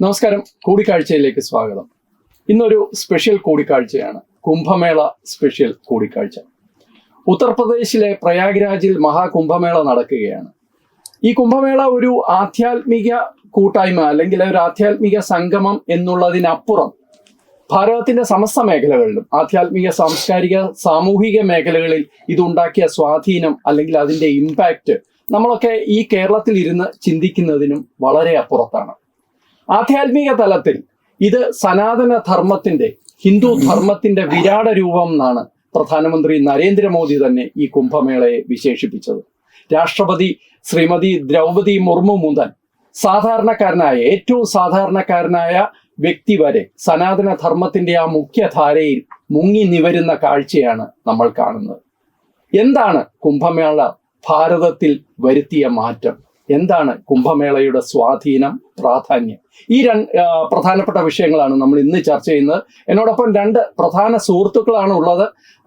നമസ്കാരം, കൂടിക്കാഴ്ചയിലേക്ക് സ്വാഗതം. ഇന്നൊരു സ്പെഷ്യൽ കൂടിക്കാഴ്ചയാണ്, കുംഭമേള സ്പെഷ്യൽ കൂടിക്കാഴ്ച. ഉത്തർപ്രദേശിലെ പ്രയാഗ്രാജിൽ മഹാകുംഭമേള നടക്കുകയാണ്. ഈ കുംഭമേള ഒരു ആധ്യാത്മിക കൂട്ടായ്മ അല്ലെങ്കിൽ ഒരു ആധ്യാത്മിക സംഗമം എന്നുള്ളതിനപ്പുറം ഭാരതത്തിന്റെ സമസ്ത മേഖലകളിലും ആധ്യാത്മിക, സാംസ്കാരിക, സാമൂഹിക മേഖലകളിൽ ഇതുണ്ടാക്കിയ സ്വാധീനം അല്ലെങ്കിൽ അതിന്റെ ഇമ്പാക്റ്റ് നമ്മളൊക്കെ ഈ കേരളത്തിൽ ഇരുന്ന് ചിന്തിക്കുന്നതിനും വളരെ അപ്പുറത്താണ്. ആധ്യാത്മിക തലത്തിൽ ഇത് സനാതന ധർമ്മത്തിന്റെ, ഹിന്ദു ധർമ്മത്തിന്റെ വിരാട രൂപം എന്നാണ് പ്രധാനമന്ത്രി നരേന്ദ്രമോദി തന്നെ ഈ കുംഭമേളയെ വിശേഷിപ്പിച്ചത്. രാഷ്ട്രപതി ശ്രീമതി ദ്രൗപദി മുർമു മുതൽ സാധാരണക്കാരനായ, ഏറ്റവും സാധാരണക്കാരനായ വ്യക്തി വരെ സനാതന ധർമ്മത്തിന്റെ ആ മുഖ്യധാരയിൽ മുങ്ങി നിവരുന്ന കാഴ്ചയാണ് നമ്മൾ കാണുന്നത്. എന്താണ് കുംഭമേള ഭാരതത്തിൽ വരുത്തിയ മാറ്റം? എന്താണ് കുംഭമേളയുടെ സ്വാധീനം, പ്രാധാന്യം? ഈ പ്രധാനപ്പെട്ട വിഷയങ്ങളാണ് നമ്മൾ ഇന്ന് ചർച്ച ചെയ്യുന്നത്. എന്നോടൊപ്പം രണ്ട് പ്രധാന സുഹൃത്തുക്കളാണ് ഉള്ളത്.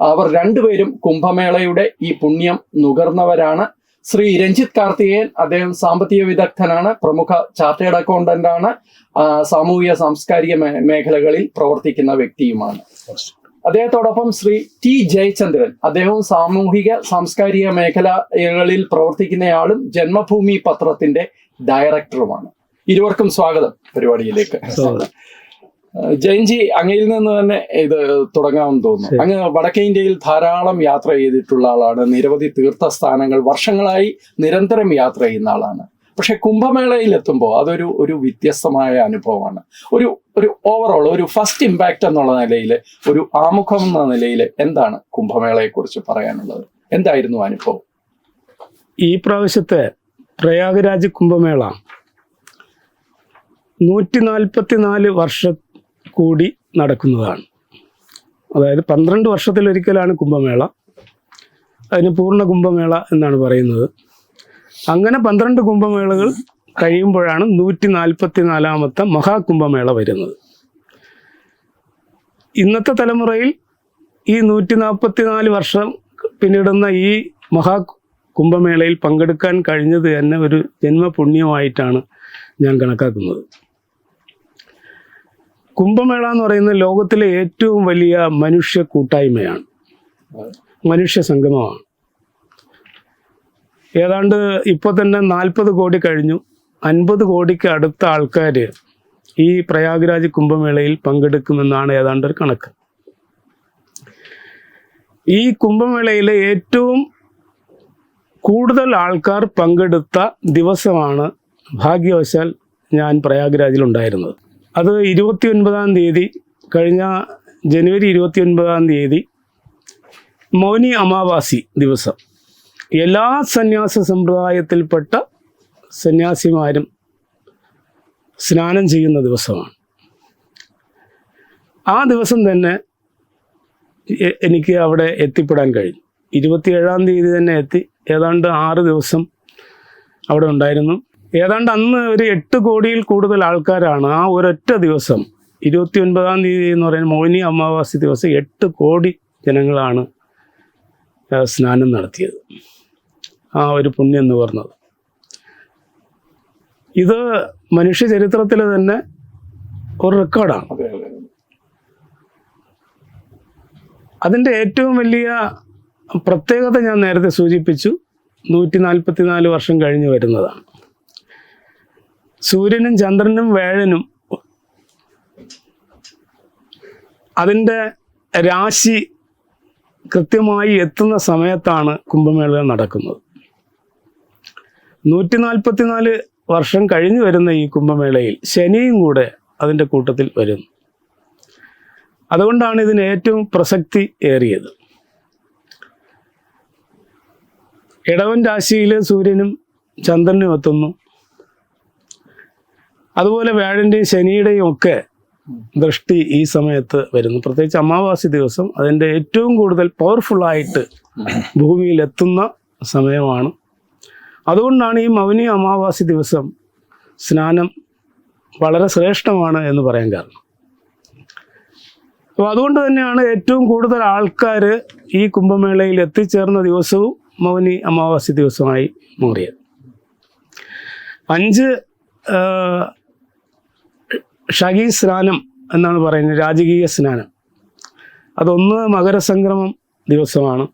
അവർ രണ്ടുപേരും കുംഭമേളയുടെ ഈ പുണ്യം നുകർന്നവരാണ്. ശ്രീ രഞ്ജിത്ത് കാർത്തികേയൻ, അദ്ദേഹം സാമ്പത്തിക വിദഗ്ധനാണ്, പ്രമുഖ ചാർട്ടേഡ് അക്കൗണ്ടന്റ് ആണ്, സാമൂഹിക സാംസ്കാരിക മേഖലകളിൽ പ്രവർത്തിക്കുന്ന വ്യക്തിയുമാണ്. അദ്ദേഹത്തോടൊപ്പം ശ്രീ ടി ജയചന്ദ്രൻ, അദ്ദേഹവും സാമൂഹിക സാംസ്കാരിക മേഖലകളിൽ പ്രവർത്തിക്കുന്നയാളും ജന്മഭൂമി പത്രത്തിന്റെ ഡയറക്ടറുമാണ്. ഇരുവർക്കും സ്വാഗതം പരിപാടിയിലേക്ക്. ജയൻജി, അങ്ങയിൽ നിന്ന് തന്നെ ഇത് തുടങ്ങാമെന്ന് തോന്നുന്നു. അങ്ങ് വടക്കേ ഇന്ത്യയിൽ ധാരാളം യാത്ര ചെയ്തിട്ടുള്ള ആളാണ്. നിരവധി തീർത്ഥസ്ഥാനങ്ങൾ വർഷങ്ങളായി നിരന്തരം യാത്ര ചെയ്യുന്ന ആളാണ്. പക്ഷെ കുംഭമേളയിൽ എത്തുമ്പോൾ അതൊരു വ്യത്യസ്തമായ അനുഭവമാണ്. ഒരു ഓവറോൾ, ഒരു ഫസ്റ്റ് ഇമ്പാക്റ്റ് എന്നുള്ള നിലയിൽ, ഒരു ആമുഖം എന്ന നിലയിൽ എന്താണ് കുംഭമേളയെക്കുറിച്ച് പറയാനുള്ളത്? എന്തായിരുന്നു അനുഭവം? ഈ പ്രാവശ്യത്തെ പ്രയാഗ്രാജ് കുംഭമേള 144 വർഷം കൂടി നടക്കുന്നതാണ്. അതായത് 12 വർഷത്തിലൊരിക്കലാണ് കുംഭമേള. അതിന് പൂർണ്ണ കുംഭമേള എന്നാണ് പറയുന്നത്. അങ്ങനെ 12 കുംഭമേളകൾ കഴിയുമ്പോഴാണ് 144ാമത്തെ മഹാകുംഭമേള വരുന്നത്. ഇന്നത്തെ തലമുറയിൽ ഈ 144 വർഷം പിന്നിടുന്ന ഈ മഹാകുംഭമേളയിൽ പങ്കെടുക്കാൻ കഴിഞ്ഞത് തന്നെ ഒരു ജന്മപുണ്യമായിട്ടാണ് ഞാൻ കണക്കാക്കുന്നത്. കുംഭമേള എന്ന് പറയുന്നത് ലോകത്തിലെ ഏറ്റവും വലിയ മനുഷ്യ കൂട്ടായ്മയാണ്, മനുഷ്യ സംഗമമാണ്. ഏതാണ്ട് ഇപ്പോൾ തന്നെ 40 കോടി കഴിഞ്ഞു. 50 കോടിക്ക് അടുത്ത ആൾക്കാർ ഈ പ്രയാഗ്രാജ് കുംഭമേളയിൽ പങ്കെടുക്കുമെന്നാണ് ഏതാണ്ട് ഒരു കണക്ക്. ഈ കുംഭമേളയിലെ ഏറ്റവും കൂടുതൽ ആൾക്കാർ പങ്കെടുത്ത ദിവസമാണ് ഭാഗ്യവശാൽ ഞാൻ പ്രയാഗ്രാജിലുണ്ടായിരുന്നത്. അത് 29-ാം തീയതി, കഴിഞ്ഞ ജനുവരി 29-ാം തീയതി മൗനി അമാവാസി ദിവസം എല്ലാ സന്യാസ സമ്പ്രദായത്തിൽപ്പെട്ട സന്യാസിമാരും സ്നാനം ചെയ്യുന്ന ദിവസമാണ്. ആ ദിവസം തന്നെ എനിക്ക് അവിടെ എത്തിപ്പെടാൻ കഴിഞ്ഞു. 27-ാം തീയതി തന്നെ എത്തി. ഏതാണ്ട് 6 ദിവസം അവിടെ ഉണ്ടായിരുന്നു. ഏതാണ്ട് അന്ന് ഒരു 8 കോടിയിൽ കൂടുതൽ ആൾക്കാരാണ് ആ ഒരൊറ്റ ദിവസം, 29-ാം തീയതി എന്ന് പറയുന്ന മൗനി അമാവാസി ദിവസം 8 കോടി ജനങ്ങളാണ് സ്നാനം നടത്തിയത്. ആ ഒരു പുണ്യം എന്ന് പറഞ്ഞത് ഇത് മനുഷ്യ ചരിത്രത്തിൽ തന്നെ ഒരു റെക്കോർഡാണ്. അതിൻ്റെ ഏറ്റവും വലിയ പ്രത്യേകത ഞാൻ നേരത്തെ സൂചിപ്പിച്ചു, 144 വർഷം കഴിഞ്ഞ് വരുന്നതാണ്. സൂര്യനും ചന്ദ്രനും വ്യാഴനും അതിൻ്റെ രാശി കൃത്യമായി എത്തുന്ന സമയത്താണ് കുംഭമേള നടക്കുന്നത്. 144 വർഷം കഴിഞ്ഞു വരുന്ന ഈ കുംഭമേളയിൽ ശനിയും കൂടെ അതിൻ്റെ കൂട്ടത്തിൽ വരുന്നു. അതുകൊണ്ടാണ് ഇതിന് ഏറ്റവും പ്രസക്തി ഏറിയത്. ഇടവൻ രാശിയിൽ സൂര്യനും ചന്ദ്രനും എത്തുന്നു. അതുപോലെ വ്യാഴൻ്റെയും ശനിയുടെയും ഒക്കെ ദൃഷ്ടി ഈ സമയത്ത് വരുന്നു. പ്രത്യേകിച്ച് അമാവാസി ദിവസം അതിൻ്റെ ഏറ്റവും കൂടുതൽ പവർഫുള്ളായിട്ട് ഭൂമിയിൽ എത്തുന്ന സമയമാണ്. അതുകൊണ്ടാണ് ഈ മൗനി അമാവാസി ദിവസം സ്നാനം വളരെ ശ്രേഷ്ഠമാണ് എന്ന് പറയാൻ കാരണം. അപ്പോൾ അതുകൊണ്ട് തന്നെയാണ് ഏറ്റവും കൂടുതൽ ആൾക്കാർ ഈ കുംഭമേളയിൽ എത്തിച്ചേർന്ന ദിവസവും മൗനി അമാവാസി ദിവസമായി മാറിയത്. 5 ഷഗി സ്നാനം എന്നാണ് പറയുന്നത്, രാജകീയ സ്നാനം. അതൊന്ന് മകരസംക്രമം ദിവസമാണ്,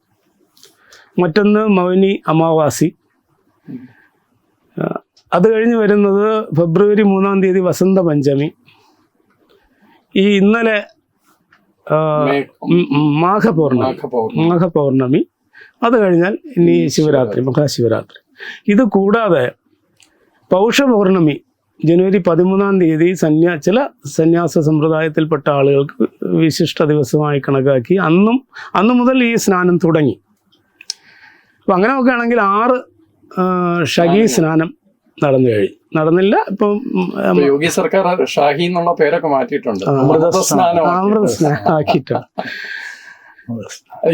മറ്റൊന്ന് മൗനി അമാവാസി. അത് കഴിഞ്ഞ് വരുന്നത് ഫെബ്രുവരി 3-ാം തീയതി വസന്ത പഞ്ചമി. ഈ ഇന്നലെ മാഘപൗർണമി. അത് കഴിഞ്ഞാൽ ഇനി ശിവരാത്രി, മഹാശിവരാത്രി. ഇത് കൂടാതെ പൗഷപൗർണമി ജനുവരി 13-ാം തീയതി ചില സന്യാസ സമ്പ്രദായത്തിൽപ്പെട്ട ആളുകൾക്ക് വിശിഷ്ട ദിവസമായി കണക്കാക്കി അന്ന് മുതൽ ഈ സ്നാനം തുടങ്ങി. അപ്പം അങ്ങനെ നോക്കുകയാണെങ്കിൽ 6 ഷഗി സ്നാനം നടന്നില്ല. ഇപ്പം യോഗി സർക്കാർ ഷാഹി എന്നുള്ള പേരൊക്കെ മാറ്റിയിട്ടുണ്ട്, അമൃത സ്നാനം ആക്കിയിട്ടാണ്.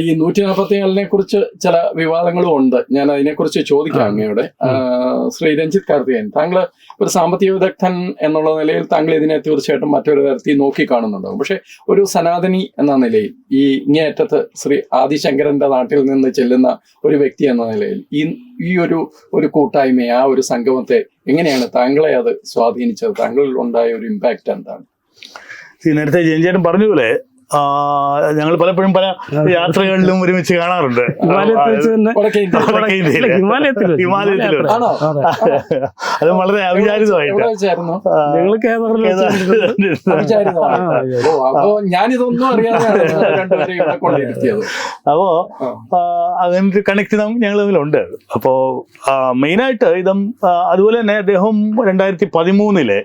ഈ 144-നെ കുറിച്ച് ചില വിവാദങ്ങളും ഉണ്ട്. ഞാൻ അതിനെക്കുറിച്ച് ചോദിക്കാം അങ്ങയോടെ. ശ്രീ രഞ്ജിത്ത് കാർത്തികേയൻ, താങ്കൾ ഒരു സാമ്പത്തിക വിദഗ്ധൻ എന്നുള്ള നിലയിൽ താങ്കൾ ഇതിനെ തീർച്ചയായിട്ടും മറ്റൊരു തരത്തിൽ നോക്കി കാണുന്നുണ്ടാവും. പക്ഷെ ഒരു സനാതനി എന്ന നിലയിൽ, ഈ ഇങ്ങേയറ്റത്ത് ശ്രീ ആദിശങ്കരന്റെ നാട്ടിൽ നിന്ന് ചെല്ലുന്ന ഒരു വ്യക്തി എന്ന നിലയിൽ ഈ ഒരു കൂട്ടായ്മയെ, ആ ഒരു സംഗമത്തെ എങ്ങനെയാണ് താങ്കളെ അത് സ്വാധീനിച്ചത്? താങ്കളിൽ ഉണ്ടായ ഒരു ഇമ്പാക്റ്റ് എന്താണ്? നേരത്തെ ജയൻചേട്ടൻ പറഞ്ഞ പോലെ ഞങ്ങൾ പലപ്പോഴും പല യാത്രകളിലും ഒരുമിച്ച് കാണാറുണ്ട്. ഹിമാലയത്തിലും അത് വളരെ അവിചാരിതമായിട്ട്. അപ്പോ അങ്ങനത്തെ കണക്ട് ഞങ്ങൾ തമ്മിലുണ്ട്. അപ്പോ മെയിനായിട്ട് ഇതും അതുപോലെ തന്നെ അദ്ദേഹം 2013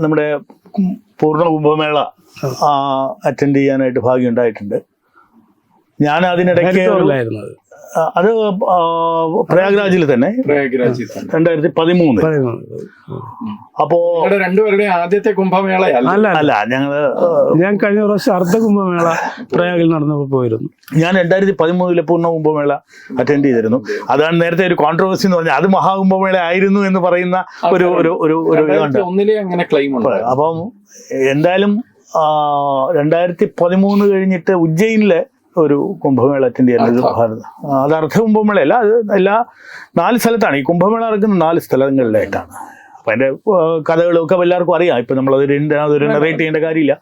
നമ്മുടെ പൂർണ്ണ കുംഭമേള അറ്റൻഡ് ചെയ്യാനായിട്ട് ഭാഗ്യം ഉണ്ടായിട്ടുണ്ട്. ഞാൻ അതിനിടയ്ക്ക് അത് പ്രയാഗ്രാജിൽ തന്നെ 2013. അപ്പോ രണ്ടുപേരുടെ ആദ്യത്തെ കുംഭമേള അല്ല, ഞാൻ കഴിഞ്ഞ പ്രാവശ്യം അർദ്ധ കുംഭമേള പ്രയാഗിൽ നടന്നപ്പോൾ പോയിരുന്നു. ഞാൻ 2013 പൂർണ്ണ കുംഭമേള അറ്റൻഡ് ചെയ്തിരുന്നു. അതാണ് നേരത്തെ ഒരു കോൺട്രവേഴ്സി എന്ന് പറഞ്ഞാൽ അത് മഹാകുംഭമേള ആയിരുന്നു എന്ന് പറയുന്ന ഒരു അങ്ങനെ ക്ലെയിം ഉണ്ട്. അപ്പം എന്തായാലും 2013 കഴിഞ്ഞിട്ട് ഉജ്ജയിനിലെ ഒരു കുംഭമേള അറ്റൻഡ് ചെയ്യുന്നത്. അത് അർദ്ധ കുംഭമേളയല്ല, അത് എല്ലാ 4 സ്ഥലത്താണ്. ഈ കുംഭമേള നടക്കുന്ന 4 സ്ഥലങ്ങളിലായിട്ടാണ്. അപ്പം അതിൻ്റെ കഥകളൊക്കെ എല്ലാവർക്കും അറിയാം. ഇപ്പം നമ്മളതൊരു നെറേറ്റ് ചെയ്യേണ്ട കാര്യമില്ല.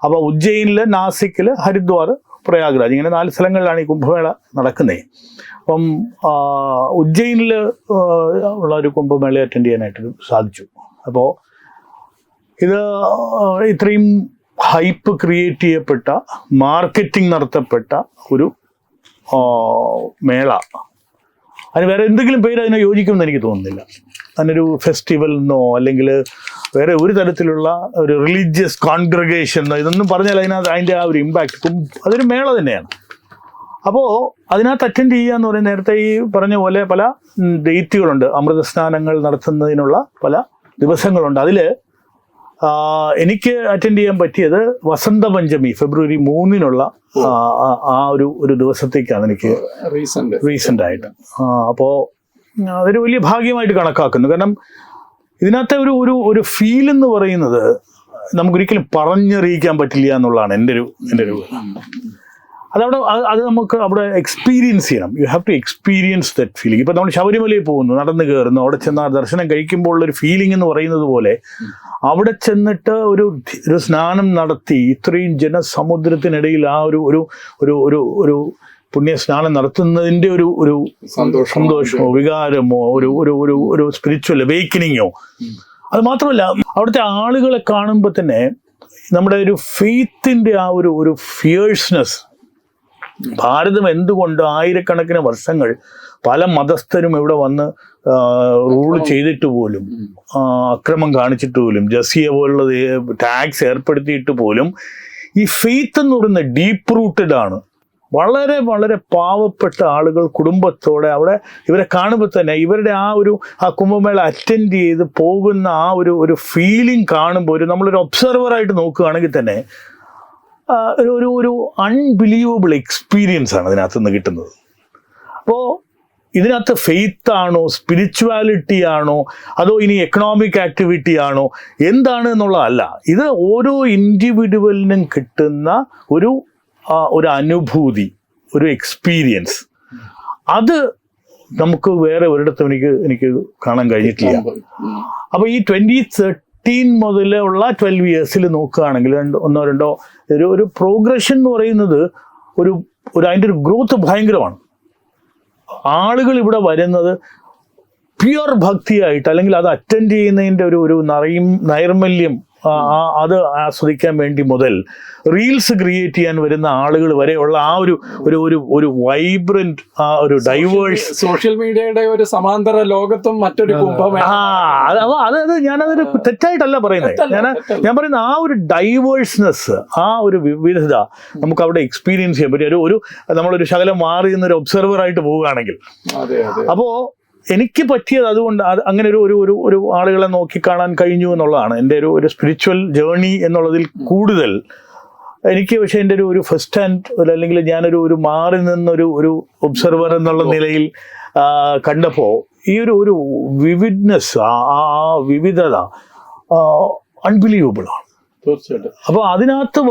അപ്പോൾ ഉജ്ജയിനിൽ, നാസിക്കിൽ, ഹരിദ്വാർ, പ്രയാഗ്രാജ്, ഇങ്ങനെ 4 സ്ഥലങ്ങളിലാണ് ഈ കുംഭമേള നടക്കുന്നത്. അപ്പം ഉജ്ജയിനിൽ ഉള്ള ഒരു കുംഭമേള അറ്റൻഡ് ചെയ്യാനായിട്ട് സാധിച്ചു. അപ്പോൾ ഇത് ഇത്രയും ഹൈപ്പ് ക്രിയേറ്റ് ചെയ്യപ്പെട്ട, മാർക്കറ്റിംഗ് നടത്തപ്പെട്ട ഒരു മേള, അതിന് വേറെ എന്തെങ്കിലും പേര് അതിനെ യോജിക്കുമെന്ന് എനിക്ക് തോന്നുന്നില്ല. അതിനൊരു ഫെസ്റ്റിവൽ എന്നോ അല്ലെങ്കിൽ വേറെ ഒരു തരത്തിലുള്ള ഒരു റിലീജിയസ് കോൺഗ്രിഗേഷൻ എന്നോ ഇതൊന്നും പറഞ്ഞാൽ അതിൻ്റെ ആ ഒരു ഇമ്പാക്റ്റ്, അതൊരു മേള തന്നെയാണ്. അപ്പോൾ അതിനകത്ത് അറ്റൻഡ് ചെയ്യുക എന്ന് പറയുന്നത് നേരത്തെ ഈ പറഞ്ഞ പോലെ പല ഡേറ്റുകളുണ്ട്. അമൃതസ്നാനങ്ങൾ നടത്തുന്നതിനുള്ള പല ദിവസങ്ങളുണ്ട്. അതിൽ എനിക്ക് അറ്റൻഡ് ചെയ്യാൻ പറ്റിയത് വസന്ത പഞ്ചമി ഫെബ്രുവരി 3 ആ ഒരു ദിവസത്തേക്കാണ് എനിക്ക് റീസെന്റ് ആയിട്ട്. അപ്പോൾ അതൊരു വലിയ ഭാഗ്യമായിട്ട് കണക്കാക്കുന്നു. കാരണം ഇതിനകത്തെ ഒരു ഫീൽ എന്ന് പറയുന്നത് നമുക്കൊരിക്കലും പറഞ്ഞറിയിക്കാൻ പറ്റില്ല എന്നുള്ളതാണ് എൻ്റെ ഒരു അത് നമുക്ക് അവിടെ എക്സ്പീരിയൻസ് ചെയ്യണം. You have to experience that feeling. ഇപ്പം നമ്മൾ ശബരിമലയിൽ പോകുന്നു, നടന്നു കയറുന്നു, അവിടെ ചെന്ന് ആ ദർശനം കഴിക്കുമ്പോൾ ഉള്ളൊരു ഫീലിംഗ് എന്ന് പറയുന്നത് പോലെ അവിടെ ചെന്നിട്ട് ഒരു സ്നാനം നടത്തി ഇത്രയും ജനസമുദ്രത്തിനിടയിൽ ആ ഒരു പുണ്യ സ്നാനം നടത്തുന്നതിൻ്റെ ഒരു സന്തോഷമോ വികാരമോ ഒരു സ്പിരിച്വൽ അവേക്കനിങ്ങോ, അത് മാത്രമല്ല അവിടുത്തെ ആളുകളെ കാണുമ്പോൾ തന്നെ നമ്മുടെ ഒരു ഫെയ്ത്തിൻ്റെ ആ ഒരു ഫിയേഴ്സ്നെസ്. ഭാരതം എന്തുകൊണ്ട് ആയിരക്കണക്കിന് വർഷങ്ങൾ പല മതസ്ഥരും ഇവിടെ വന്ന് റൂൾ ചെയ്തിട്ട് പോലും, അക്രമം കാണിച്ചിട്ട് പോലും, ജസിയ പോലുള്ള ടാക്സ് ഏർപ്പെടുത്തിയിട്ട് പോലും ഈ ഫെയ്ത്ത് എന്ന് പറയുന്നത് ഡീപ്പ് റൂട്ടഡ് ആണ്. വളരെ വളരെ പാവപ്പെട്ട ആളുകൾ കുടുംബത്തോടെ അവിടെ ഇവരെ കാണുമ്പോൾ തന്നെ ഇവരുടെ ആ കുംഭമേള അറ്റൻഡ് ചെയ്ത് പോകുന്ന ആ ഒരു ഫീലിംഗ് കാണുമ്പോൾ നമ്മളൊരു ഒബ്സർവറായിട്ട് നോക്കുകയാണെങ്കിൽ തന്നെ ഒരു അൺബിലീവബിൾ എക്സ്പീരിയൻസ് ആണ് ഇതിനകത്ത് നിന്ന് കിട്ടുന്നത്. അപ്പോൾ ഇതിനകത്ത് ഫെയ്ത്ത് ആണോ, സ്പിരിച്വാലിറ്റി ആണോ, അതോ ഇനി എക്കണോമിക് ആക്ടിവിറ്റി ആണോ, എന്താണ് എന്നുള്ളതല്ല. ഇത് ഓരോ ഇൻഡിവിജ്വലിനും കിട്ടുന്ന ഒരു അനുഭൂതി, ഒരു എക്സ്പീരിയൻസ്. അത് നമുക്ക് വേറെ ഒരിടത്തും എനിക്ക് കാണാൻ കഴിഞ്ഞിട്ടില്ല. അപ്പോൾ ഈ 2013 13 മുതലുള്ള 12 ഇയേഴ്സിൽ നോക്കുകയാണെങ്കിൽ ഒന്നോ രണ്ടോ ഒരു പ്രോഗ്രഷൻ എന്ന് പറയുന്നത് അതിൻ്റെ ഒരു ഗ്രോത്ത് ഭയങ്കരമാണ്. ആളുകൾ ഇവിടെ വരുന്നത് പ്യുവർ ഭക്തിയായിട്ട്, അല്ലെങ്കിൽ അത് അറ്റൻഡ് ചെയ്യുന്നതിൻ്റെ ഒരു നൈർമല്യം അത് ആസ്വദിക്കാൻ വേണ്ടി മുതൽ റീൽസ് ക്രിയേറ്റ് ചെയ്യാൻ വരുന്ന ആളുകൾ വരെയുള്ള ആ ഒരു വൈബ്രന്റ്, ആ ഒരു ഡൈവേഴ്സ് സോഷ്യൽ മീഡിയയുടെ ഒരു സമാന്തര ലോകത്തും മറ്റൊരു കുംഭമേള. അത് ഞാനതൊരു തെറ്റായിട്ടല്ല പറയുന്നത്. ഞാൻ പറയുന്ന ആ ഒരു ഡൈവേഴ്സ്നെസ്, ആ ഒരു വിവിധത നമുക്ക് അവിടെ എക്സ്പീരിയൻസ് ചെയ്യാൻ പറ്റും. നമ്മളൊരു ശകലം മാറി നിന്നൊരു ഒബ്സർവർ ആയിട്ട് പോവുകയാണെങ്കിൽ. അപ്പോ എനിക്ക് പറ്റിയത് അതുകൊണ്ട് അങ്ങനെ ഒരു ആളുകളെ നോക്കിക്കാണാൻ കഴിഞ്ഞു എന്നുള്ളതാണ് എൻ്റെ ഒരു സ്പിരിച്വൽ ജേർണി എന്നുള്ളതിൽ കൂടുതൽ എനിക്ക്. പക്ഷേ എൻ്റെ ഒരു ഫസ്റ്റ് ഹാൻഡ്, അല്ലെങ്കിൽ ഞാനൊരു മാറി നിന്നൊരു ഒബ്സർവർ എന്നുള്ള നിലയിൽ കണ്ടപ്പോൾ ഈ ഒരു വിവിഡ്നെസ്, ആ വിവിധത അൺബിലീവബിൾ ആണ്. തീർച്ചയായിട്ടും. അപ്പോൾ അതിനകത്ത്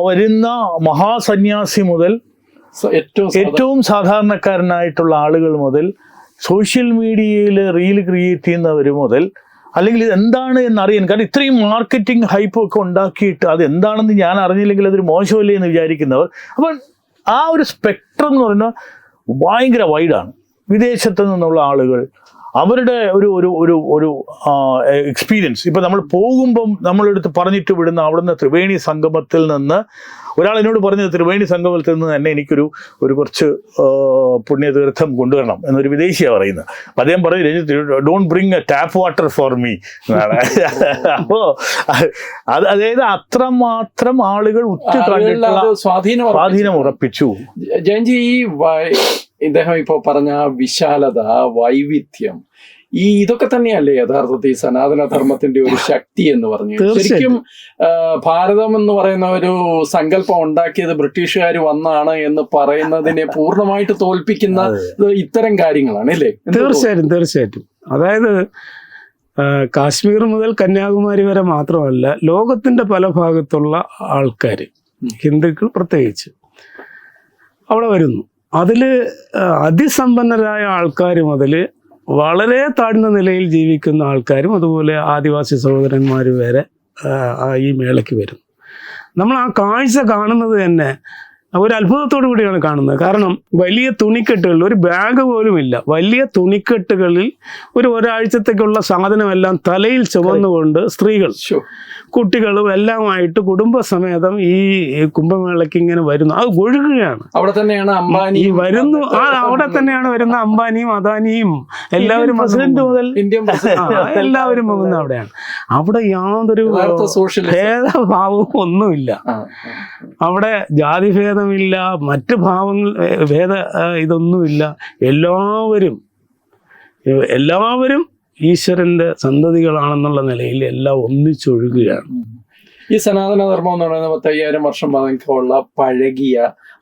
വരുന്ന മഹാസന്യാസി മുതൽ ഏറ്റവും സാധാരണക്കാരനായിട്ടുള്ള ആളുകൾ മുതൽ, സോഷ്യൽ മീഡിയയിൽ റീൽ ക്രിയേറ്റ് ചെയ്യുന്നവർ മുതൽ, അല്ലെങ്കിൽ ഇത് എന്താണ് എന്നറിയാൻ, കാരണം ഇത്രയും മാർക്കറ്റിംഗ് ഹൈപ്പ് ഒക്കെ ഉണ്ടാക്കിയിട്ട് അത് എന്താണെന്ന് ഞാൻ അറിഞ്ഞില്ലെങ്കിൽ അതൊരു മോശമല്ലേ എന്ന് വിചാരിക്കുന്നവർ. അപ്പം ആ ഒരു സ്പെക്ട്രം എന്ന് പറയുന്നത് ഭയങ്കര വൈഡാണ്. വിദേശത്ത് നിന്നുള്ള ആളുകൾ, അവരുടെ ഒരു എക്സ്പീരിയൻസ്. ഇപ്പം നമ്മൾ പോകുമ്പം നമ്മളെടുത്ത് പറഞ്ഞിട്ട് വിടുന്ന അവിടുന്ന് ത്രിവേണി സംഗമത്തിൽ നിന്ന് ഒരാൾ എന്നോട് പറഞ്ഞത്, ത്രിവേണി സംഗമത്തിൽ നിന്ന് തന്നെ എനിക്കൊരു കുറച്ച് പുണ്യതീർത്ഥം കൊണ്ടുവരണം എന്നൊരു വിദേശിയാണ് പറയുന്നത്. അപ്പം അദ്ദേഹം പറഞ്ഞു, don't bring A tap water for me എന്നാണ്. അപ്പോൾ അതായത് അത്രമാത്രം ആളുകൾ സ്വാധീനം ഉറപ്പിച്ചു. ജയൻജി, ഇദ്ദേഹം ഇപ്പൊ പറഞ്ഞ വിശാലത, വൈവിധ്യം, ഇതൊക്കെ തന്നെയല്ലേ യഥാർത്ഥത്തിൽ സനാതന ധർമ്മത്തിന്റെ ഒരു ശക്തി എന്ന് പറഞ്ഞു. ശരിക്കും ഭാരതം എന്ന് പറയുന്ന ഒരു സങ്കല്പം ഉണ്ടാക്കിയത് ബ്രിട്ടീഷുകാർ വന്നാണ് എന്ന് പറയുന്നതിനെ പൂർണ്ണമായിട്ട് തോൽപ്പിക്കുന്ന ഇത്തരം കാര്യങ്ങളാണ് അല്ലേ? തീർച്ചയായിട്ടും. അതായത് കാശ്മീർ മുതൽ കന്യാകുമാരി വരെ മാത്രമല്ല, ലോകത്തിന്റെ പല ഭാഗത്തുള്ള ആൾക്കാർ, ഹിന്ദുക്കൾ പ്രത്യേകിച്ച്, അവിടെ വരുന്നു. അതിൽ അതിസമ്പന്നരായ ആൾക്കാർ മുതൽ വളരെ താഴ്ന്ന നിലയിൽ ജീവിക്കുന്ന ആൾക്കാരും അതുപോലെ ആദിവാസി സഹോദരന്മാർ വരെ ഈ മേളയ്ക്ക് വരും. നമ്മൾ ആ കാഴ്ച കാണുന്നത് തന്നെ ഒരു അത്ഭുതത്തോടു കൂടിയാണ് കാണുന്നത്. കാരണം വലിയ തുണിക്കെട്ടുകളിൽ, ഒരു ബാഗ് പോലും ഇല്ല, വലിയ തുണിക്കെട്ടുകളിൽ ഒരാഴ്ചത്തേക്കുള്ള സാധനമെല്ലാം തലയിൽ ചുമന്നുകൊണ്ട് സ്ത്രീകൾ, കുട്ടികളും എല്ലാമായിട്ട് കുടുംബസമേതം ഈ കുംഭമേളയ്ക്ക് ഇങ്ങനെ വരുന്നു. അത് ഒഴുകുകയാണ്. അവിടെ തന്നെയാണ് അംബാനി വരുന്നു. അവിടെ തന്നെയാണ് വരുന്ന അംബാനിയും അദാനിയും എല്ലാവരും, പ്രസിഡന്റ് മുതൽ എല്ലാവരും പോകുന്ന അവിടെയാണ്. അവിടെ യാതൊരു ഭേദഭാവവും ഒന്നുമില്ല. അവിടെ ജാതിഭേദമില്ല, മറ്റ് ഭാവങ്ങൾ ഇതൊന്നുമില്ല. എല്ലാവരും ഈശ്വരന്റെ സന്തതികളാണെന്നുള്ള നിലയിൽ എല്ലാം ഒന്നിച്ചൊഴുകുകയാണ്. ഈ സനാതന ധർമ്മം എന്ന് പറയുന്നത് 5000 വർഷം പഴക്കമുള്ള പഴകിയ,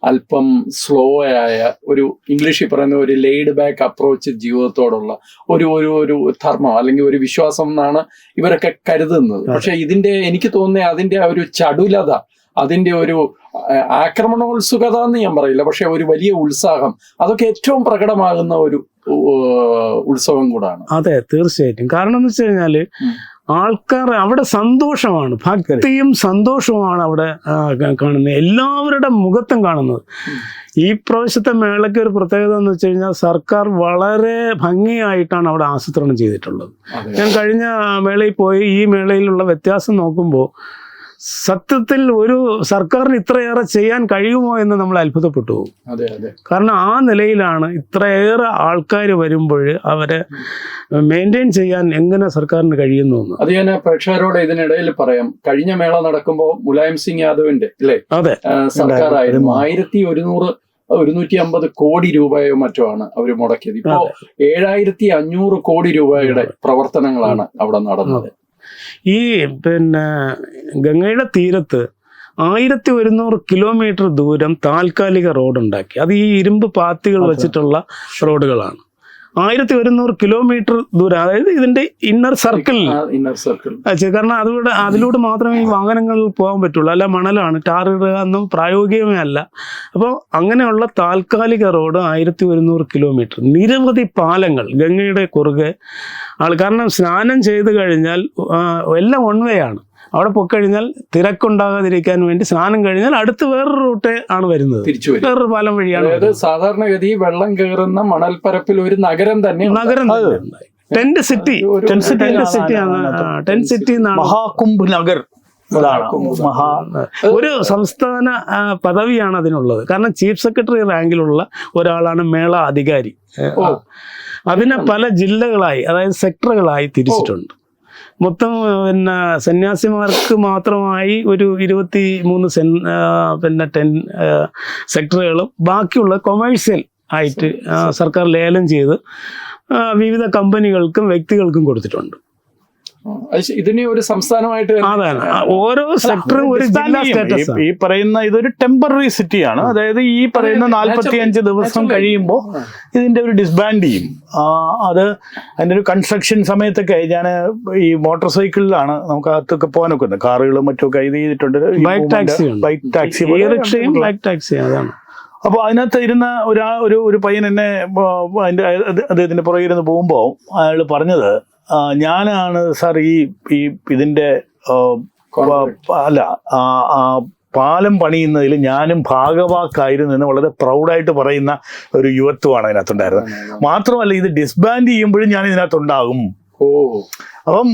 അല്പം സ്ലോ ആയ ഒരു, ഇംഗ്ലീഷിൽ പറയുന്ന ഒരു ലെയ്ഡ് ബാക്ക് അപ്രോച്ച് ജീവിതത്തോടുള്ള ഒരു ധർമ്മം അല്ലെങ്കിൽ ഒരു വിശ്വാസം എന്നാണ് ഇവരൊക്കെ കരുതുന്നത്. പക്ഷെ എനിക്ക് തോന്നുന്നത് അതിന്റെ ഒരു ചടുലത, അതിന്റെ ഒരു ആക്രമണോത്സുകത എന്ന് ഞാൻ പറയില്ല, പക്ഷെ ഒരു വലിയ ഉത്സാഹം, അതൊക്കെ ഏറ്റവും പ്രകടമാകുന്ന ഒരു ഉത്സവം കൂടാണ്. അതെ, തീർച്ചയായിട്ടും. കാരണം എന്ന് വെച്ച് കഴിഞ്ഞാല് ആൾക്കാർ അവിടെ സന്തോഷമാണ്, ഭക്തിയും സന്തോഷവുമാണ് അവിടെ കാണുന്നത്, എല്ലാവരുടെ മുഖത്തും കാണുന്നത്. ഈ പ്രാവശ്യത്തെ മേളയ്ക്ക് ഒരു പ്രത്യേകത എന്ന് വെച്ച് കഴിഞ്ഞാൽ സർക്കാർ വളരെ ഭംഗിയായിട്ടാണ് അവിടെ ആസൂത്രണം ചെയ്തിട്ടുള്ളത്. ഞാൻ കഴിഞ്ഞ മേളയിൽ പോയി ഈ മേളയിലുള്ള വ്യത്യാസം നോക്കുമ്പോൾ സത്യത്തിൽ ഒരു സർക്കാരിന് ഇത്രയേറെ ചെയ്യാൻ കഴിയുമോ എന്ന് നമ്മൾ അത്ഭുതപ്പെട്ടു പോകും. കാരണം ആ നിലയിലാണ് ഇത്രയേറെ ആൾക്കാർ വരുമ്പോൾ അവരെ മെയിൻറ്റെയിൻ ചെയ്യാൻ എങ്ങനെ സർക്കാരിന് കഴിയുന്നു എന്ന്. അത് ഞാൻ പ്രേക്ഷകരോട് ഇതിനിടയിൽ പറയാം. കഴിഞ്ഞ മേള നടക്കുമ്പോൾ മുലായം സിംഗ് യാദവിന്റെ സർക്കാരായിരുന്നു 1,150 കോടി രൂപയോ മറ്റോ ആണ് അവർ മുടക്കിയത്. ഇപ്പോ 7,500 കോടി രൂപയുടെ പ്രവർത്തനങ്ങളാണ് അവിടെ നടന്നത്. ഈ ഗംഗയുടെ തീരത്ത് 1100 കിലോമീറ്റർ ദൂരം താൽക്കാലിക റോഡുണ്ടാക്കി. അത് ഈ ഇരുമ്പ് പാത്തികൾ വെച്ചിട്ടുള്ള റോഡുകളാണ്. 1100 കിലോമീറ്റർ ദൂരം, അതായത് ഇതിന്റെ ഇന്നർ സർക്കിളിൽ. Inner circle. കാരണം അതിലൂടെ മാത്രമേ ഈ വാഹനങ്ങൾ പോകാൻ പറ്റുള്ളൂ, അല്ല മണലാണ്, ടാർ ഇടുക എന്നും പ്രായോഗികമേ അല്ല. അപ്പോൾ അങ്ങനെയുള്ള താൽക്കാലിക റോഡ് 1100 കിലോമീറ്റർ, നിരവധി പാലങ്ങൾ ഗംഗയുടെ കുറുകെ കാരണം സ്നാനം ചെയ്ത് കഴിഞ്ഞാൽ എല്ലാം വൺ വേ ആണ്. അവിടെ പോയിക്കഴിഞ്ഞാൽ തിരക്കുണ്ടാകാതിരിക്കാൻ വേണ്ടി സ്നാനം കഴിഞ്ഞാൽ അടുത്ത് വേറൊരു റൂട്ട് ആണ് വരുന്നത്, വേറൊരു പാലം വഴിയാണ്. അതായത് സാധാരണഗതി വെള്ളം കയറുന്ന മണൽപ്പരപ്പിൽ ഒരു നഗരം തന്നെ ടെന്റ് സിറ്റി മഹാകുംഭ് നഗർ ഒരു സംസ്ഥാന പദവിയാണ് അതിനുള്ളത്. കാരണം ചീഫ് സെക്രട്ടറി റാങ്കിലുള്ള ഒരാളാണ് മേള അധികാരി. അതിനെ പല ജില്ലകളായി, അതായത് സെക്ടറുകളായി തിരിച്ചിട്ടുണ്ട്. മൊത്തം സന്യാസിമാർക്ക് മാത്രമായി ഒരു 23 സെക്ടറുകളും ബാക്കിയുള്ള കൊമേഴ്സ്യൽ ആയിട്ട് സർക്കാർ ലേലം ചെയ്ത് വിവിധ കമ്പനികൾക്കും വ്യക്തികൾക്കും കൊടുത്തിട്ടുണ്ട്. ഇതിനെ ഒരു സംസ്ഥാനമായിട്ട് അതാണ് ഓരോ സെക്ടറും ഒരു ജില്ലാ സ്റ്റാറ്റസ്. ഈ പറയുന്ന ഇതൊരു ടെമ്പററി സിറ്റിയാണ്. അതായത് ഈ പറയുന്ന 45 ദിവസം കഴിയുമ്പോൾ ഇതിന്റെ ഒരു ഡിസ്ബാൻഡ് ചെയ്യും. അത് അതിന്റെ ഒരു കൺസ്ട്രക്ഷൻ സമയത്തൊക്കെ ഞാൻ ഈ മോട്ടോർ സൈക്കിളിലാണ് നമുക്ക് അകത്തൊക്കെ പോകാൻ ഒക്കുന്നത്. കാറുകളും മറ്റൊക്കെ ഇത് ചെയ്തിട്ടുണ്ട്. ബൈക്ക് ടാക്സി അതാണ്. അപ്പോൾ അതിനകത്ത് ഇരുന്ന ഒരു പയ്യൻ എന്നെ അദ്ദേഹത്തിന്റെ പുറകെ ഇരുന്ന് പോകുമ്പോൾ അയാൾ പറഞ്ഞത്, ഞാനാണ് സാർ ഈ ഇതിന്റെ അല്ല പാലം പണിയുന്നതിൽ ഞാനും ഭാഗവാക്കായിരുന്നു എന്ന് വളരെ പ്രൗഡായിട്ട് പറയുന്ന ഒരു യുവത്വമാണ് അതിനകത്തുണ്ടായിരുന്നത്. മാത്രമല്ല ഇത് ഡിസ്ബാൻഡ് ചെയ്യുമ്പോഴും ഞാൻ ഇതിനകത്തുണ്ടാകും. അപ്പം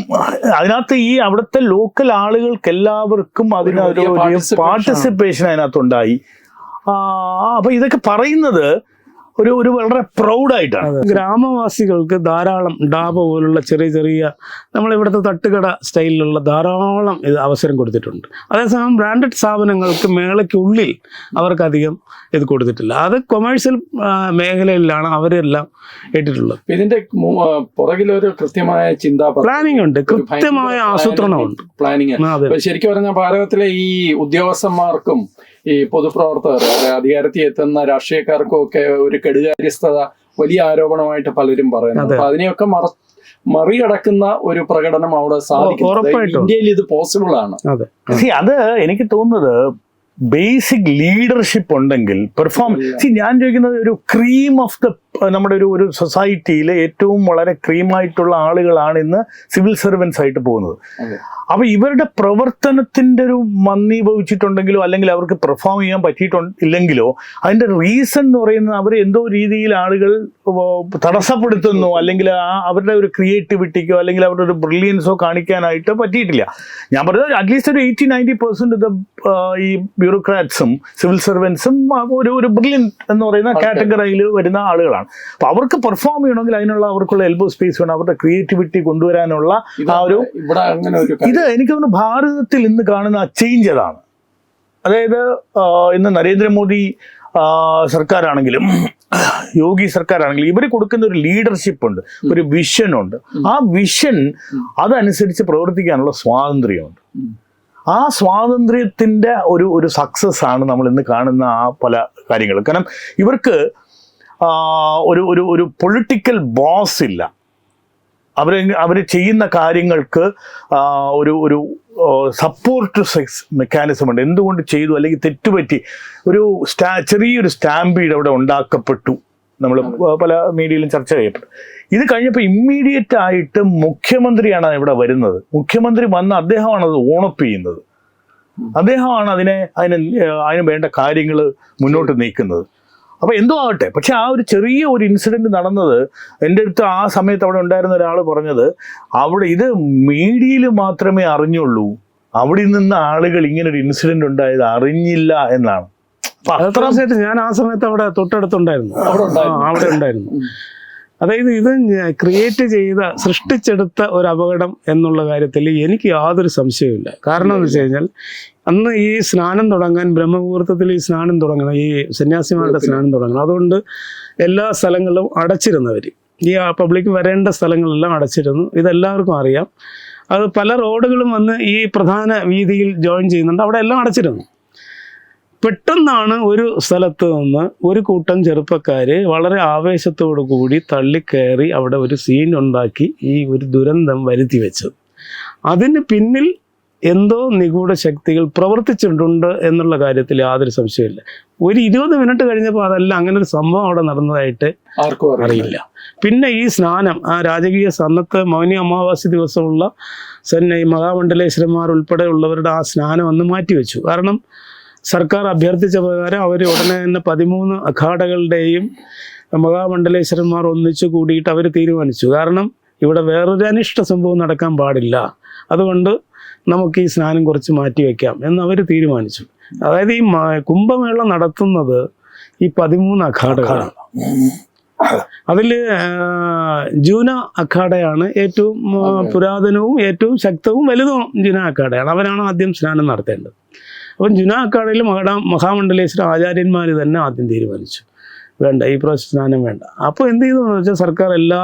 അതിനകത്ത് ഈ അവിടുത്തെ ലോക്കൽ ആളുകൾക്ക് എല്ലാവർക്കും അതിനൊരു പാർട്ടിസിപ്പേഷൻ അതിനകത്തുണ്ടായി. അപ്പൊ ഇതൊക്കെ പറയുന്നത് ഒരു വളരെ പ്രൗഡായിട്ടാണ്. ഗ്രാമവാസികൾക്ക് ധാരാളം ഡാബ പോലുള്ള ചെറിയ നമ്മളിവിടുത്തെ തട്ടുകട സ്റ്റൈലിലുള്ള ധാരാളം ഇത് അവസരം കൊടുത്തിട്ടുണ്ട്. അതേസമയം ബ്രാൻഡഡ് സ്ഥാപനങ്ങൾക്ക് മേളയ്ക്കുള്ളിൽ അവർക്കധികം ഇത് കൊടുത്തിട്ടില്ല. അത് കൊമേഴ്സ്യൽ മേഖലയിലാണ് അവരെല്ലാം ഇട്ടിട്ടുള്ളത്. ഇതിന്റെ പുറകിലൊരു കൃത്യമായ പ്ലാനിംഗ് ഉണ്ട്, കൃത്യമായ ആസൂത്രണമുണ്ട്. പ്ലാനിങ് ശരിക്കും പറഞ്ഞാൽ ഭാരതത്തിലെ ഈ ഉദ്യോഗസ്ഥന്മാർക്കും ഈ പൊതുപ്രവർത്തകർ, അധികാരത്തിൽ എത്തുന്ന രാഷ്ട്രീയക്കാർക്കും ഒക്കെ ഒരു കെടുകാര്യസ്ഥത വലിയ ആരോപണമായിട്ട് പലരും പറയുന്നത്. അപ്പൊ അതിനെയൊക്കെ മറികടക്കുന്ന ഒരു പ്രകടനം അവിടെ സാധിക്കും. ഇന്ത്യയിൽ ഇത് പോസിബിൾ ആണ്. അത് എനിക്ക് തോന്നുന്നത് ബേസിക് ലീഡർഷിപ്പ് ഉണ്ടെങ്കിൽ ഞാൻ ചോദിക്കുന്നത് ഒരു ക്രീം ഓഫ് ദ നമ്മുടെ ഒരു സൊസൈറ്റിയിലെ ഏറ്റവും വളരെ ക്രീമായിട്ടുള്ള ആളുകളാണ് ഇന്ന് സിവിൽ സർവൻസ് ആയിട്ട് പോകുന്നത്. അപ്പൊ ഇവരുടെ പ്രവർത്തനത്തിന്റെ ഒരു മന്ദീഭവിച്ചിട്ടുണ്ടെങ്കിലോ അല്ലെങ്കിൽ അവർക്ക് പെർഫോം ചെയ്യാൻ പറ്റിയിട്ടില്ലെങ്കിലോ അതിന്റെ റീസൺ എന്ന് പറയുന്നത് അവർ എന്തോ രീതിയിൽ ആളുകൾ തടസ്സപ്പെടുത്തുന്നു, അല്ലെങ്കിൽ അവരുടെ ഒരു ക്രിയേറ്റിവിറ്റിക്കോ അല്ലെങ്കിൽ അവരുടെ ഒരു ബ്രില്യൻസോ കാണിക്കാനായിട്ട് പറ്റിയിട്ടില്ല. ഞാൻ പറഞ്ഞത് അറ്റ്ലീസ്റ്റ് ഒരു 80-90% ഈ ബ്യൂറോക്രാറ്റ്സും സിവിൽ സർവൻസും ഒരു ബ്രില്യൻ എന്ന് പറയുന്ന കാറ്റഗറിയിൽ വരുന്ന ആളുകളാണ്. അപ്പൊ അവർക്ക് പെർഫോം ചെയ്യണമെങ്കിൽ അതിനുള്ള അവർക്കുള്ള എൽബോ സ്പേസ് വേണം, അവരുടെ ക്രിയേറ്റിവിറ്റി കൊണ്ടുവരാനുള്ള ആ ഒരു ഇത് എനിക്ക് തോന്നുന്നു ഭാരതത്തിൽ ഇന്ന് കാണുന്ന ചേഞ്ച് അതാണ്. അതായത് ഇന്ന് നരേന്ദ്രമോദി സർക്കാരാണെങ്കിലും യോഗി സർക്കാരാണെങ്കിലും ഇവർ കൊടുക്കുന്ന ഒരു ലീഡർഷിപ്പ് ഉണ്ട്, ഒരു വിഷൻ ഉണ്ട്. ആ വിഷൻ അതനുസരിച്ച് പ്രവർത്തിക്കാനുള്ള സ്വാതന്ത്ര്യമുണ്ട്. ആ സ്വാതന്ത്ര്യത്തിന്റെ ഒരു സക്സസ് ആണ് നമ്മൾ ഇന്ന് കാണുന്ന ആ പല കാര്യങ്ങളും. കാരണം ഇവർക്ക് ഒരു പൊളിറ്റിക്കൽ ബോസ് ഇല്ല. അവർ ചെയ്യുന്ന കാര്യങ്ങൾക്ക് ഒരു സപ്പോർട്ട് മെക്കാനിസം ഉണ്ട്. എന്തുകൊണ്ട് ചെയ്തു അല്ലെങ്കിൽ തെറ്റുപറ്റി ചെറിയൊരു സ്റ്റാമ്പീഡ് അവിടെ ഉണ്ടാക്കപ്പെട്ടു. നമ്മൾ പല മീഡിയയിലും ചർച്ച ചെയ്യപ്പെട്ടു. ഇത് കഴിഞ്ഞപ്പോൾ ഇമ്മീഡിയറ്റ് ആയിട്ട് മുഖ്യമന്ത്രിയാണ് ഇവിടെ വരുന്നത്. മുഖ്യമന്ത്രി വന്ന് അദ്ദേഹമാണ് അത് ഓണപ്പ് ചെയ്യുന്നത്. അദ്ദേഹമാണ് അതിന് വേണ്ട കാര്യങ്ങൾ മുന്നോട്ട് നീക്കുന്നത്. അപ്പോൾ എന്തോ ആവട്ടെ, പക്ഷെ ആ ഒരു ചെറിയ ഒരു ഇൻസിഡൻറ്റ് നടന്നത് എൻ്റെ അടുത്ത് ആ സമയത്ത് അവിടെ ഉണ്ടായിരുന്ന ഒരാൾ പറഞ്ഞത്, അവിടെ ഇത് മീഡിയയിൽ മാത്രമേ അറിഞ്ഞുള്ളൂ, അവിടെ നിന്ന് ആളുകൾ ഇങ്ങനൊരു ഇൻസിഡൻറ്റ് ഉണ്ടായത് അറിഞ്ഞില്ല എന്നാണ്. ഞാൻ ആ സമയത്ത് അവിടെ തൊട്ടടുത്തുണ്ടായിരുന്നു, അവിടെ ഉണ്ടായിരുന്നു. അതായത് ഇത് ക്രിയേറ്റ് സൃഷ്ടിച്ചെടുത്ത ഒരു അപകടം എന്നുള്ള കാര്യത്തിൽ എനിക്ക് യാതൊരു സംശയവുമില്ല. കാരണം എന്ന് വെച്ച് കഴിഞ്ഞാൽ അന്ന് ഈ സ്നാനം തുടങ്ങാൻ ബ്രഹ്മമുഹൂർത്തത്തിൽ ഈ സ്നാനം തുടങ്ങണം, ഈ സന്യാസിമാരുടെ സ്നാനം തുടങ്ങണം. അതുകൊണ്ട് എല്ലാ സ്ഥലങ്ങളിലും അടച്ചിരുന്നവർ, ഈ പബ്ലിക് വരേണ്ട സ്ഥലങ്ങളെല്ലാം അടച്ചിരുന്നു. ഇതെല്ലാവർക്കും അറിയാം. അത് പല റോഡുകളും വന്ന് ഈ പ്രധാന വീതിയിൽ ജോയിൻ ചെയ്യുന്നുണ്ട്, അവിടെ എല്ലാം അടച്ചിരുന്നു. പെട്ടെന്നാണ് ഒരു സ്ഥലത്ത് നിന്ന് ഒരു കൂട്ടം ചെറുപ്പക്കാര് വളരെ ആവേശത്തോടു കൂടി തള്ളിക്കയറി അവിടെ ഒരു സീൻ ഉണ്ടാക്കി ഈ ഒരു ദുരന്തം വരുത്തി വെച്ചത്. അതിന് പിന്നിൽ എന്തോ നിഗൂഢ ശക്തികൾ പ്രവർത്തിച്ചിട്ടുണ്ട് എന്നുള്ള കാര്യത്തിൽ യാതൊരു സംശയമില്ല. ഒരു 20 മിനിറ്റ് കഴിഞ്ഞപ്പോൾ അതല്ല, അങ്ങനെ ഒരു സംഭവം അവിടെ നടന്നതായിട്ട് ആർക്കും അറിയില്ല. പിന്നെ ഈ സ്നാനം, ആ രാജകീയ അന്നത്തെ മൗനി അമാവാസി ദിവസമുള്ള ഈ മഹാമണ്ഡലേശ്വരന്മാർ ഉൾപ്പെടെയുള്ളവരുടെ ആ സ്നാനം അന്ന് മാറ്റിവെച്ചു. കാരണം സർക്കാർ അഭ്യർത്ഥിച്ച പ്രകാരം അവർ ഉടനെ തന്നെ 13 അഖാഡകളുടെയും മഹാമണ്ഡലേശ്വരന്മാർ ഒന്നിച്ചു കൂടിയിട്ട് അവർ തീരുമാനിച്ചു. കാരണം ഇവിടെ വേറൊരു അനിഷ്ട സംഭവം നടക്കാൻ പാടില്ല, അതുകൊണ്ട് നമുക്ക് ഈ സ്നാനം കുറച്ച് മാറ്റിവെക്കാം എന്ന് അവർ തീരുമാനിച്ചു. അതായത് ഈ കുംഭമേള നടത്തുന്നത് ഈ 13 അഖാഡകളാണ്. അതിൽ ജൂന അഖാഡയാണ് ഏറ്റവും പുരാതനവും ഏറ്റവും ശക്തവും വലുതും. ജൂന അഖാഡയാണ്, അവരാണ് ആദ്യം സ്നാനം നടത്തേണ്ടത്. അപ്പം ജുന അഖാഡയിൽ മഹാമണ്ഡലേശ്വര ആചാര്യന്മാർ തന്നെ ആദ്യം തീരുമാനിച്ചു, വേണ്ട, ഈ പ്രാവശ്യം സ്നാനം വേണ്ട. അപ്പോൾ എന്ത് ചെയ്തെന്ന് വെച്ചാൽ സർക്കാർ എല്ലാ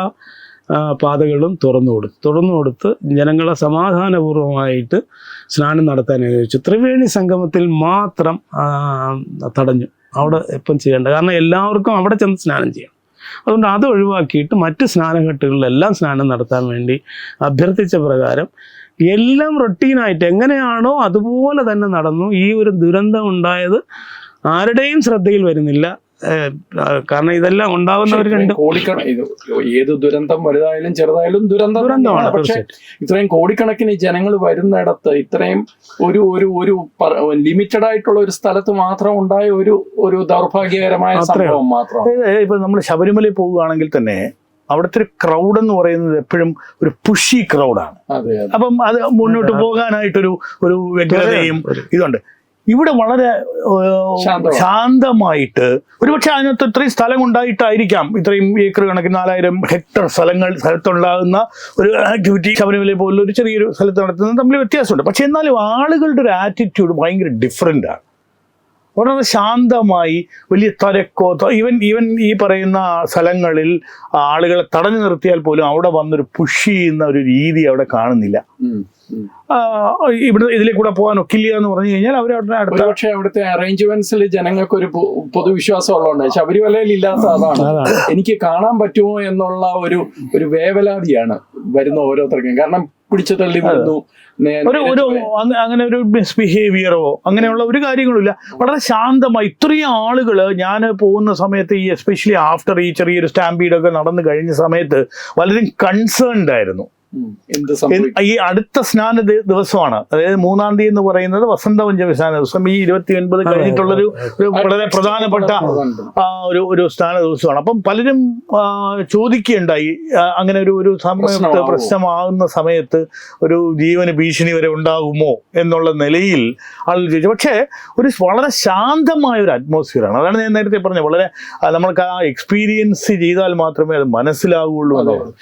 പാതകളും തുറന്നു കൊടുത്ത് ജനങ്ങളെ സമാധാനപൂർവമായിട്ട് സ്നാനം നടത്താൻ അനുവദിച്ചു. ത്രിവേണി സംഗമത്തിൽ മാത്രം തടഞ്ഞു, അവിടെ എപ്പം ചെയ്യേണ്ട, കാരണം എല്ലാവർക്കും അവിടെ ചെന്ന് സ്നാനം ചെയ്യണം. അതുകൊണ്ട് അത് ഒഴിവാക്കിയിട്ട് മറ്റ് സ്നാനഘട്ടുകളിലെല്ലാം സ്നാനം നടത്താൻ വേണ്ടി അഭ്യർത്ഥിച്ച പ്രകാരം എല്ലാം റൊട്ടീനായിട്ട് എങ്ങനെയാണോ അതുപോലെ തന്നെ നടന്നു. ഈ ഒരു ദുരന്തം ഉണ്ടായത് ആരുടെയും ശ്രദ്ധയിൽ വരുന്നില്ല. കാരണം ഇതെല്ലാം ഉണ്ടാകുന്നവർ ഏത് ദുരന്തം വലുതായാലും ചെറുതായാലും ദുരന്തമാണ്. പക്ഷെ ഇത്രയും കോടിക്കണക്കിന് ജനങ്ങൾ വരുന്നിടത്ത് ഇത്രയും ഒരു ഒരു ഒരു ലിമിറ്റഡ് ആയിട്ടുള്ള ഒരു സ്ഥലത്ത് മാത്രം ഉണ്ടായ ഒരു ദൗർഭാഗ്യകരമായ സംഭവം മാത്രം. ഇപ്പൊ നമ്മൾ ശബരിമലയിൽ പോവുകയാണെങ്കിൽ തന്നെ അവിടുത്തെ ഒരു ക്രൗഡ് എന്ന് പറയുന്നത് എപ്പോഴും ഒരു പുഷി ക്രൗഡാണ്. അപ്പം അത് മുന്നോട്ട് പോകാനായിട്ടൊരു വ്യഗ്രതയും ഇതുണ്ട്. ഇവിടെ വളരെ ശാന്തമായിട്ട്, ഒരുപക്ഷെ അതിനകത്ത് ഇത്രയും സ്ഥലം ഉണ്ടായിട്ടായിരിക്കാം ഇത്രയും ഏക്കർ കണക്കിന് 4000 ഹെക്ടർ സ്ഥലത്തുണ്ടാകുന്ന ഒരു ആക്ടിവിറ്റി ശബരിമല പോലുള്ള ഒരു ചെറിയൊരു സ്ഥലത്ത് നടത്തുന്നത് തമ്മിൽ വ്യത്യാസമുണ്ട്. പക്ഷെ എന്നാലും ആളുകളുടെ ഒരു ആറ്റിറ്റ്യൂഡ് ഭയങ്കര ഡിഫറെൻ്റ് ആണ്. വളരെ ശാന്തമായി, വലിയ തിരക്കോ ഈവൻ ഈ പറയുന്ന സ്ഥലങ്ങളിൽ ആളുകളെ തടഞ്ഞു നിർത്തിയാൽ പോലും അവിടെ വന്നൊരു പുഷ് ചെയ്യുന്ന ഒരു രീതി അവിടെ കാണുന്നില്ല. ഇവിടെ ഇതിലേക്കൂടെ പോകാൻ ഒക്കില്ല എന്ന് പറഞ്ഞു കഴിഞ്ഞാൽ അവരവിടെ പക്ഷേ അവിടുത്തെ അറേഞ്ച്മെന്റ്സിൽ ജനങ്ങൾക്ക് ഒരു പൊതുവിശ്വാസം ഉള്ളതുകൊണ്ട് ശബരിമലയിൽ ഇല്ലാത്ത അതാണ് എനിക്ക് കാണാൻ പറ്റുമോ എന്നുള്ള ഒരു വേവലാതിയാണ് വരുന്ന ഓരോരുത്തർക്കും. കാരണം പിടിച്ചു തള്ളി വരുന്നു, അങ്ങനെ ഒരു മിസ്ബിഹേവിയറോ അങ്ങനെയുള്ള ഒരു കാര്യങ്ങളുമില്ല. വളരെ ശാന്തമായി ഇത്രയും ആളുകൾ ഞാൻ പോകുന്ന സമയത്ത്, ഈ എസ്പെഷ്യലി ആഫ്റ്റർ ഈ ചെറിയൊരു സ്റ്റാമ്പീഡൊക്കെ നടന്നു കഴിഞ്ഞ സമയത്ത് വളരെ കൺസേൺഡ് ആയിരുന്നു. ഈ അടുത്ത സ്നാന ദിവസമാണ്, അതായത് 3-ാം തീയതി എന്ന് പറയുന്നത് വസന്തപഞ്ചമി സ്നാന ദിവസം. ഈ 29 കഴിഞ്ഞിട്ടുള്ളൊരു വളരെ പ്രധാനപ്പെട്ട ഒരു സ്നാന ദിവസമാണ്. അപ്പം പലരും ചോദിക്കുകയുണ്ടായി, അങ്ങനെ ഒരു സമയത്ത് പ്രശ്നമാകുന്ന സമയത്ത് ഒരു ജീവന് ഭീഷണി വരെ ഉണ്ടാകുമോ എന്നുള്ള നിലയിൽ ആളുകൾ ചോദിച്ചു. പക്ഷേ ഒരു വളരെ ശാന്തമായ ഒരു അറ്റ്മോസ്ഫിയറാണ്. അതാണ് ഞാൻ നേരത്തെ പറഞ്ഞത്, വളരെ നമ്മൾക്ക് ആ എക്സ്പീരിയൻസ് ചെയ്താൽ മാത്രമേ അത് മനസ്സിലാവുകയുള്ളൂ എന്നുള്ളത്.